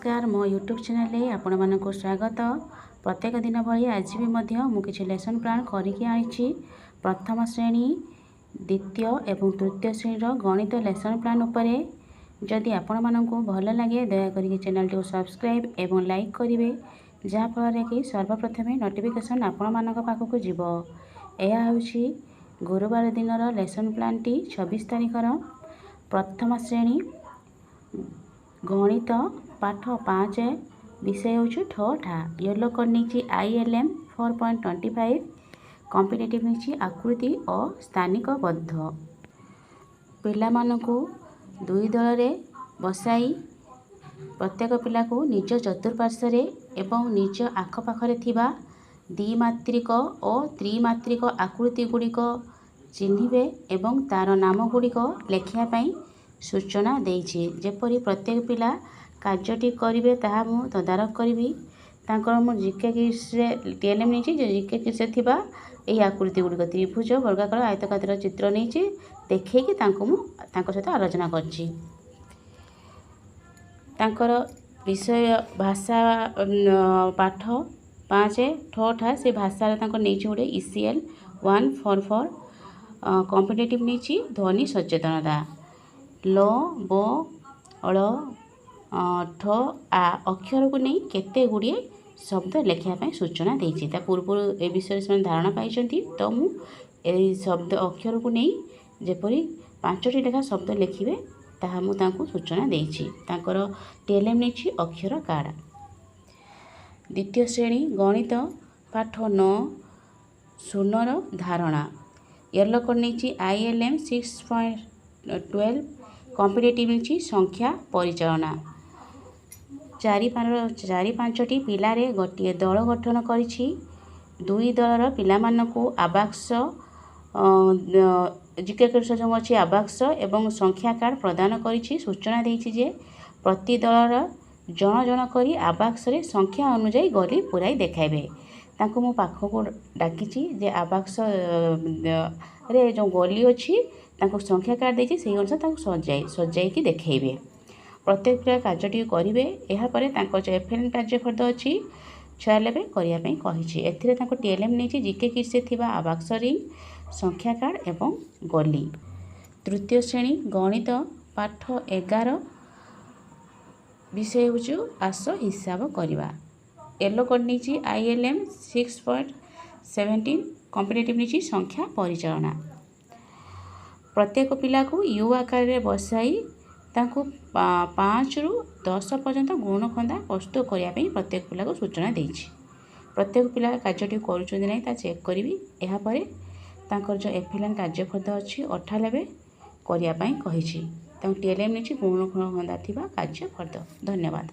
नमस्कार मो YouTube channel आपण मानक स्वागत। प्रत्येक दिन भाई आज भी मुझे लेसन प्लान करके आनी प्रथम श्रेणी द्वितीय एवं तृतीय श्रेणी गणित लेसन प्लान उपरे। जदि आपण मानक भल लगे दयाकोरी चैनल टी सब्सक्राइब एवं लाइक करेंगे जहाँफल कि सर्वप्रथमे नोटिफिकेशन आपण मानक पाखक जीव। यह हूँ गुरुवार दिन लेसन प्लान टी 26 तारिखर प्रथम श्रेणी गणित पाठ 5 विषय हूँ ठा येलो कोड नहीं ILM 4.25 कॉम्पिटिटिव नहीं आकृति और स्थानिक बद्ध। पिला मानकु दुई दल रे बसाई प्रत्येक पिला को निज चतुर्पार्श्व एवं निज आखपाखरे थिबा द्विमात्रिक और त्रिमात्रिक आकृति गुड़िक चिन्हिबे एवं तार नाम गुड़िक लेखियापाई सूचना देइछि। जेपरि प्रत्येक पिला कार्यटी करिवे ताहा मु तदारख करिवि। तांकर मु जीके किसरे TLM नहीं जीके किसरे थिबा एही आकृति गुड़िक त्रिभुज वर्गाकार आयतकार चित्र नहीं देखैकि तांको मु तांको सहित आलोचना करछि। तांकर विषय भाषा पाठ 5 ठा से भाषा तांको नहीं गोटे ECL 144 कॉम्पिटिटिव नहीं ध्वनि सचेतनता ल ब अल ठ आ अक्षर को नहीं केते गुड़िए शब्द लेखापी सूचना देती। पूर्व ए विषय से धारणा पाई तो मु शब्द अक्षर को नहीं जेपरी 5टी लेखा शब्द लिखे ताहा मु तांको सूचना देइछि। तांकर TLM नहीं अक्षर कार्ड। द्वितीय श्रेणी गणित पाठ 9 शून्यर धारणा येलो कोड नहीं ILM 6.12 कॉम्पिटिटिव नहीं संख्या परिचालना। 4-5टी पिलारे गोटे दल गठन करिछि। दुई दलर पिला मानकु आवास जीके जो अच्छी आवास एवं संख्या कार्ड प्रदान करिछि। सूचना देइछि जे प्रति दलर जन जन करी आवास रे संख्या अनुଯାयी गली पुराई देखाइबे। तांको मो पाखको डाकिछि जे आवास रे जो गली अच्छी तांको संख्या कार्ड देछि सेही अनुसार तांको सजाई देखेबे। प्रत्येक पिला कार्यटी करेंगे। यापर जो FLN कार्यफर्द अच्छी 96 करने कही। एथिरे तांको TLM नहीं जीके किससे थिबा आवास रिंग संख्या कार्ड एवं गली। तृतीय श्रेणी गणित पाठ 11 विषय हूँ आस हिसाब करवा येलो कोड नहीं ILM 6.17 कॉम्पिटिटिव नहीं संख्या परिचालना। प्रत्येक पिला को यू आकार रे बसाई तांको 5 ରୁ 10 पर्यंत गुणखंदा प्रस्तुत करने प्रत्येक पिला को सूचना देइछि। प्रत्येक पिला कार्यटी करुछन नहीं ता चेक करी। यापर तांकर जो FLN कार्यफर्द अच्छी 98 करने कही। TLM नहीं गुणखंदा थिबा कार्यफर्द। धन्यवाद।